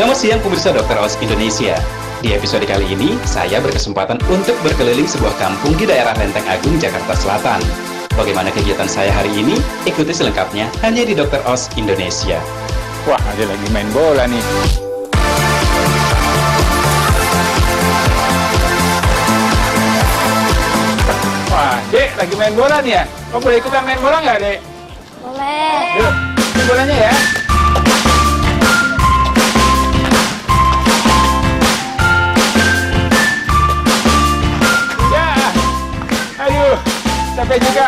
Selamat siang pemirsa Dokter Os Indonesia. Di episode kali ini, saya berkesempatan untuk berkeliling sebuah kampung di daerah Lenteng Agung, Jakarta Selatan. Bagaimana kegiatan saya hari ini? Ikuti selengkapnya hanya di Dokter Os Indonesia. Wah, ada lagi main bola nih. Wah, Dek, lagi main bola nih ya? Kau boleh ikutan main bola nggak, Dek? Boleh. Yuk, ini bolanya ya. Ya, ayo, capek juga.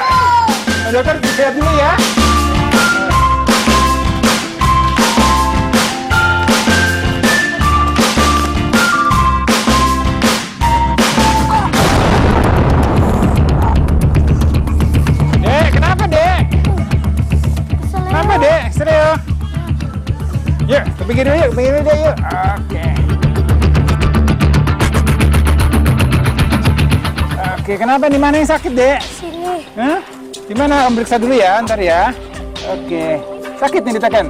Dokter, istirahat dulu ya. Dek, kenapa, Dek? Kenapa, Dek? Serius? Yuk, ke pinggir dulu, Dek, yuk. Oke. Oke, kenapa? Di mana yang sakit, Dek? Sini. Hah? Di mana? Om periksa dulu ya, ntar ya. Oke. Sakit nih ditekan?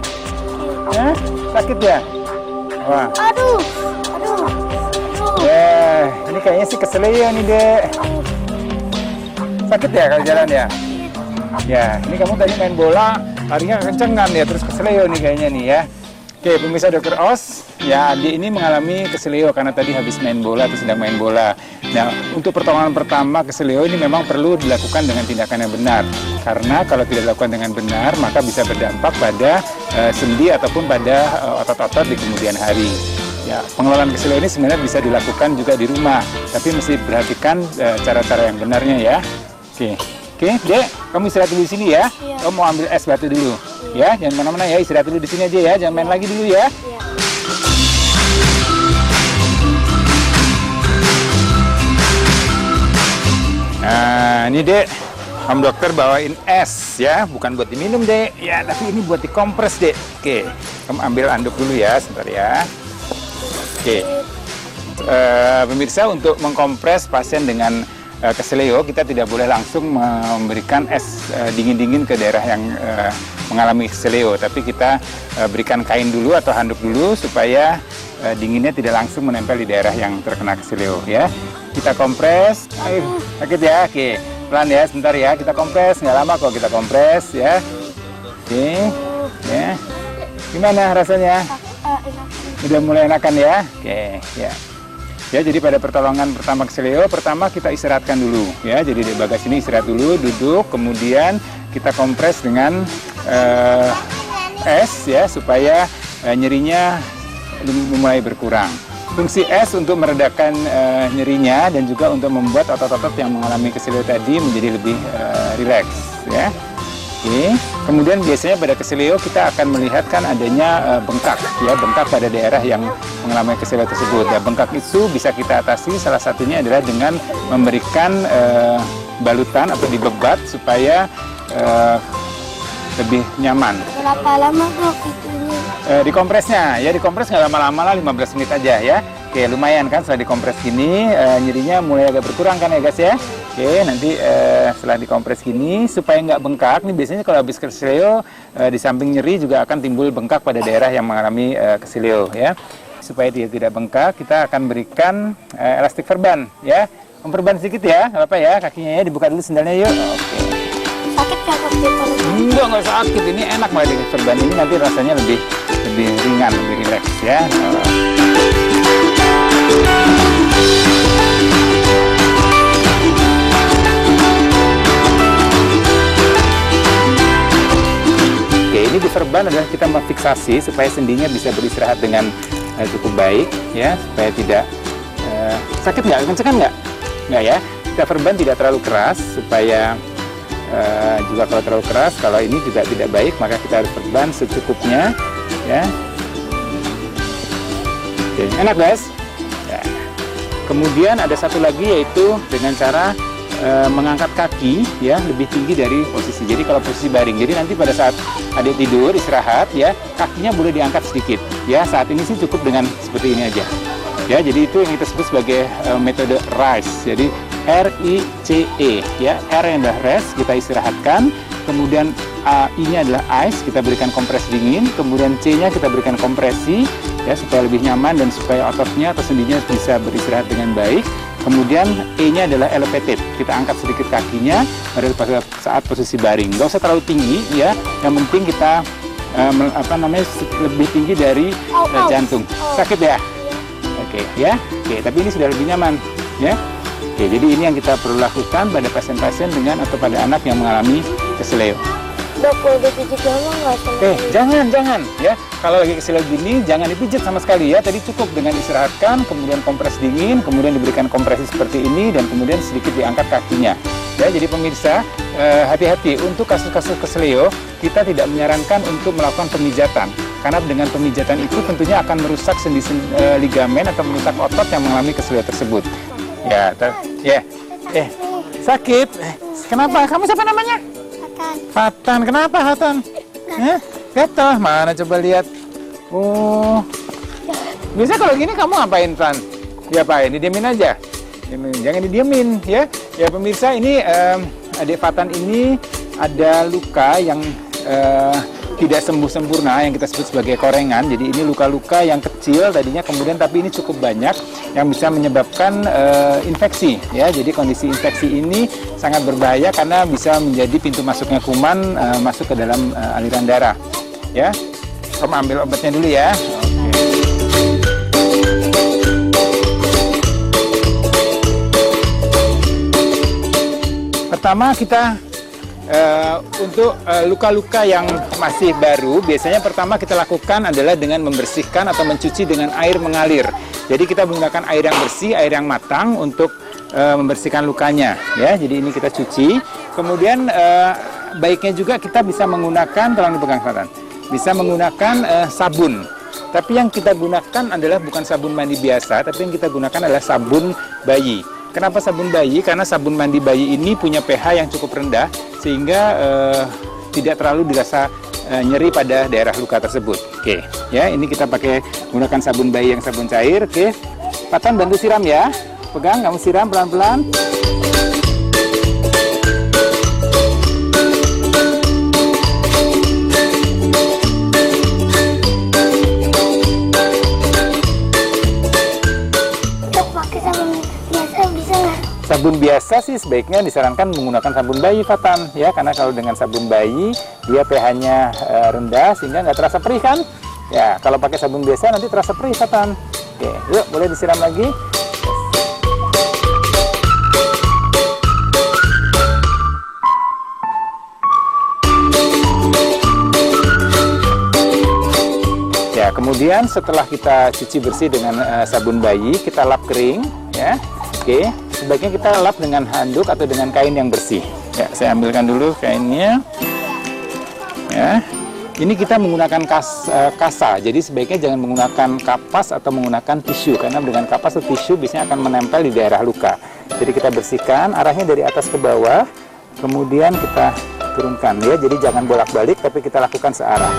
Hah? Sakit ya? Wah. Aduh. Ini kayaknya sih keselio nih, Dek. Sakit ya kalau jalan ya? Ya, ini kamu tadi main bola, larinya kencengan ya, terus keselio nih kayaknya nih ya. Oke, pemirsa Dokter Os, ya Adi ini mengalami keselio karena tadi habis main bola atau sedang main bola. Nah, untuk pertolongan pertama keselio ini memang perlu dilakukan dengan tindakan yang benar. Karena kalau tidak dilakukan dengan benar, maka bisa berdampak pada sendi ataupun pada otot-otot di kemudian hari. Ya, pengelolaan keselio ini sebenarnya bisa dilakukan juga di rumah, tapi mesti perhatikan cara-cara yang benarnya ya. Oke, Dek, kamu istirahat dulu di sini ya. Iya. Kamu mau ambil es batu dulu. Ya, jangan mana-mana ya, istirahat dulu di sini aja ya, jangan main lagi dulu ya. Iya. Nah, ini Dek, kamu dokter bawain es ya, bukan buat diminum, Dek. Ya, tapi ini buat dikompres, Dek. Oke, kamu ambil anduk dulu ya, sebentar ya. Oke, pemirsa, untuk mengkompres pasien dengan keselio, kita tidak boleh langsung memberikan es dingin-dingin ke daerah yang mengalami keselio, tapi kita berikan kain dulu atau handuk dulu supaya dinginnya tidak langsung menempel di daerah yang terkena keselio ya. Kita kompres, sakit ya, oke, pelan ya, sebentar ya, kita kompres, nggak lama kok kita kompres ya. Oke, ya, gimana rasanya? Udah mulai enakan ya? Oke, ya. Ya, jadi pada pertolongan pertama keselio, pertama kita istirahatkan dulu ya. Jadi di bagas ini istirahat dulu, duduk, kemudian kita kompres dengan es ya supaya nyerinya mulai berkurang. Fungsi es untuk meredakan nyerinya dan juga untuk membuat otot-otot yang mengalami keselio tadi menjadi lebih rileks ya. Oke. Kemudian biasanya pada keselio kita akan melihat kan adanya bengkak ya, bengkak pada daerah yang mengalami keselio tersebut. Ya, bengkak itu bisa kita atasi, salah satunya adalah dengan memberikan balutan atau dibebat supaya lebih nyaman. Berapa lama dok itunya? Dikompresnya ya, dikompres nggak lama-lama lah, 15 menit aja ya. Oke, lumayan kan setelah dikompres gini nyerinya mulai agak berkurang kan ya guys ya. Oke, nanti setelah dikompres gini supaya nggak bengkak, nih biasanya kalau habis keselio di samping nyeri juga akan timbul bengkak pada daerah yang mengalami keselio ya. Supaya dia tidak bengkak, kita akan berikan elastik perban ya. Memperban sedikit ya, nggak apa-apa ya, kakinya ya, dibuka dulu sendalnya yuk. Oke. Sakit nggak kok? Nggak sakit, ini enak malah dengan perban ini, nanti rasanya lebih ringan, lebih rileks ya. Oke, ini di perban adalah kita memfiksasi supaya sendinya bisa beristirahat dengan cukup baik ya, supaya tidak sakit nggak, kenceng nggak ya. Kita perban tidak terlalu keras supaya juga kalau terlalu keras, kalau ini juga tidak baik, maka kita harus perban secukupnya ya. Oke, enak guys ya. Kemudian ada satu lagi yaitu dengan cara mengangkat kaki ya lebih tinggi dari posisi. Jadi kalau posisi baring, jadi nanti pada saat adik tidur istirahat ya, kakinya boleh diangkat sedikit ya. Saat ini sih cukup dengan seperti ini aja ya. Jadi itu yang kita sebut sebagai metode RICE. Jadi RICE ya, R yang adalah rest, kita istirahatkan, kemudian I-nya adalah ice, kita berikan kompres dingin, kemudian C-nya kita berikan kompresi, ya, supaya lebih nyaman dan supaya ototnya atau sendinya bisa beristirahat dengan baik. Kemudian E-nya adalah elevated, kita angkat sedikit kakinya pada saat posisi baring. Nggak usah terlalu tinggi ya, yang penting kita lebih tinggi dari jantung. Sakit ya? Oke ya, oke. Tapi ini sudah lebih nyaman ya. Oke, jadi ini yang kita perlu lakukan pada pasien-pasien dengan atau pada anak yang mengalami keseleo. Dok, kalau dipijit lama nggak sama? Jangan ya. Kalau lagi keseleo gini, jangan dipijit sama sekali ya. Tadi cukup dengan istirahatkan, kemudian kompres dingin, kemudian diberikan kompresi seperti ini, dan kemudian sedikit diangkat kakinya. Ya, jadi pemirsa, hati-hati untuk kasus-kasus keseleo, kita tidak menyarankan untuk melakukan pemijatan. Karena dengan pemijatan itu tentunya akan merusak sendi-sendi ligamen atau merusak otot yang mengalami keseleo tersebut. Ya, sakit. Kenapa? Kamu siapa namanya? Fatan. Kenapa Fatan? Gatal. Mana coba lihat. Oh. Biasa kalau gini kamu ngapain, Tan? Diapain? Didiamin aja. Jangan didiamin ya. Ya pemirsa, ini adik Fatan ini ada luka yang tidak sembuh sempurna yang kita sebut sebagai korengan. Jadi ini luka-luka yang kecil tadinya, kemudian tapi ini cukup banyak yang bisa menyebabkan infeksi ya. Jadi kondisi infeksi ini sangat berbahaya karena bisa menjadi pintu masuknya kuman masuk ke dalam aliran darah ya. Om ambil obatnya dulu ya. Pertama kita untuk luka-luka yang masih baru, biasanya pertama kita lakukan adalah dengan membersihkan atau mencuci dengan air mengalir. Jadi kita menggunakan air yang bersih, air yang matang untuk membersihkan lukanya ya. Jadi ini kita cuci. Kemudian baiknya juga kita bisa menggunakan, tolong dipegang Fatan, bisa menggunakan sabun. Tapi yang kita gunakan adalah bukan sabun mandi biasa, tapi yang kita gunakan adalah sabun bayi. Kenapa sabun bayi? Karena sabun mandi bayi ini punya pH yang cukup rendah sehingga tidak terlalu dirasa nyeri pada daerah luka tersebut. Oke, ya ini kita pakai menggunakan sabun bayi yang sabun cair. Oke, Fatan bantu siram ya. Pegang, kamu siram pelan-pelan. Sabun biasa sih sebaiknya disarankan menggunakan sabun bayi, Fatan ya, karena kalau dengan sabun bayi dia pH-nya rendah sehingga nggak terasa perih kan ya. Kalau pakai sabun biasa nanti terasa perih, Fatan. Oke, yuk boleh disiram lagi. Ya, kemudian setelah kita cuci bersih dengan sabun bayi, kita lap kering ya. Oke, sebaiknya kita lap dengan handuk atau dengan kain yang bersih. Ya, saya ambilkan dulu kainnya. Ya, ini kita menggunakan kasa. Jadi sebaiknya jangan menggunakan kapas atau menggunakan tisu, karena dengan kapas atau tisu biasanya akan menempel di daerah luka. Jadi kita bersihkan, arahnya dari atas ke bawah, kemudian kita turunkan ya. Jadi jangan bolak-balik, tapi kita lakukan searah.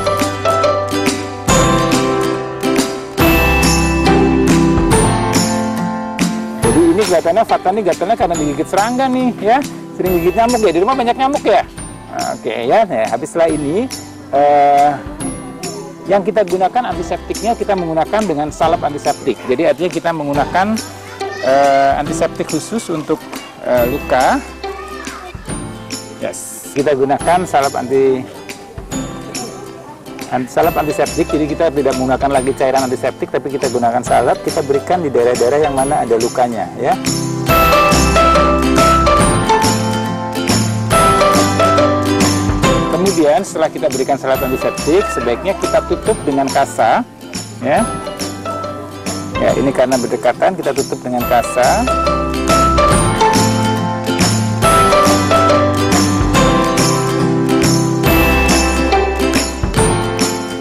Ini kelihatannya Fatan nih gatalnya karena digigit serangga nih ya, sering gigit nyamuk ya. Di rumah banyak nyamuk ya. Oke ya, habis setelah ini yang kita gunakan antiseptiknya kita menggunakan dengan salep antiseptik. Jadi artinya kita menggunakan antiseptik khusus untuk luka. Yes, kita gunakan salep antiseptik. Jadi kita tidak menggunakan lagi cairan antiseptik, tapi kita gunakan salep. Kita berikan di daerah-daerah yang mana ada lukanya ya. Kemudian setelah kita berikan salep antiseptik, sebaiknya kita tutup dengan kasa ya. Ya, ini karena berdekatan kita tutup dengan kasa.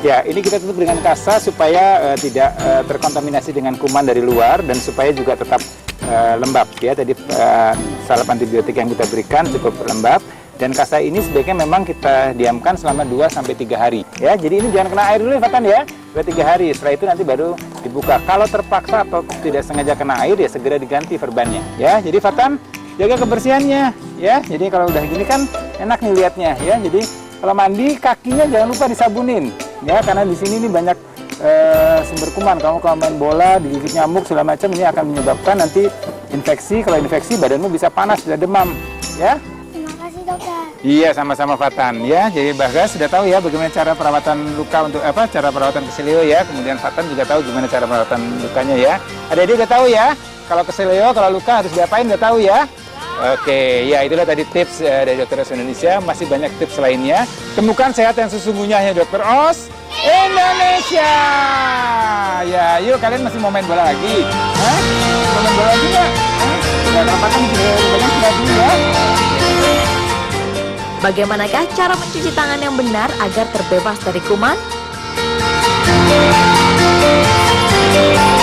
Ya, ini kita tutup dengan kasa supaya tidak terkontaminasi dengan kuman dari luar dan supaya juga tetap lembab ya. Tadi salep antibiotik yang kita berikan cukup lembab, dan kasa ini sebaiknya memang kita diamkan selama 2-3 hari ya. Jadi ini jangan kena air dulu ya, Fatan ya. 2-3 hari, setelah itu nanti baru dibuka. Kalau terpaksa atau tidak sengaja kena air ya segera diganti perbannya ya. Jadi Fatan jaga kebersihannya ya. Jadi kalau udah gini kan enak nih lihatnya ya. Jadi kalau mandi kakinya jangan lupa disabunin ya, karena di sini ini banyak sumber kuman. Kalau main bola, digigit nyamuk, segala macam, ini akan menyebabkan nanti infeksi. Kalau infeksi, badanmu bisa panas, bisa demam. Ya? Terima kasih dokter. Iya, sama-sama Fatan. Ya, jadi Bagas sudah tahu ya bagaimana cara perawatan luka untuk cara perawatan keselio ya. Kemudian Fatan juga tahu gimana cara perawatan lukanya ya. Adik-adik udah tahu ya? Kalau keselio, kalau luka harus diapain, udah tahu ya? Oke, ya itulah tadi tips dari Dokter Os Indonesia. Masih banyak tips lainnya. Temukan sehat yang sesungguhnya hanya Dokter Os Indonesia. Ya, yuk kalian masih mau main bola lagi? Hah? Mau main bola lagi nggak? Ya, kapan banyak sudah dulu ya. Bagaimanakah cara mencuci tangan yang benar agar terbebas dari kuman?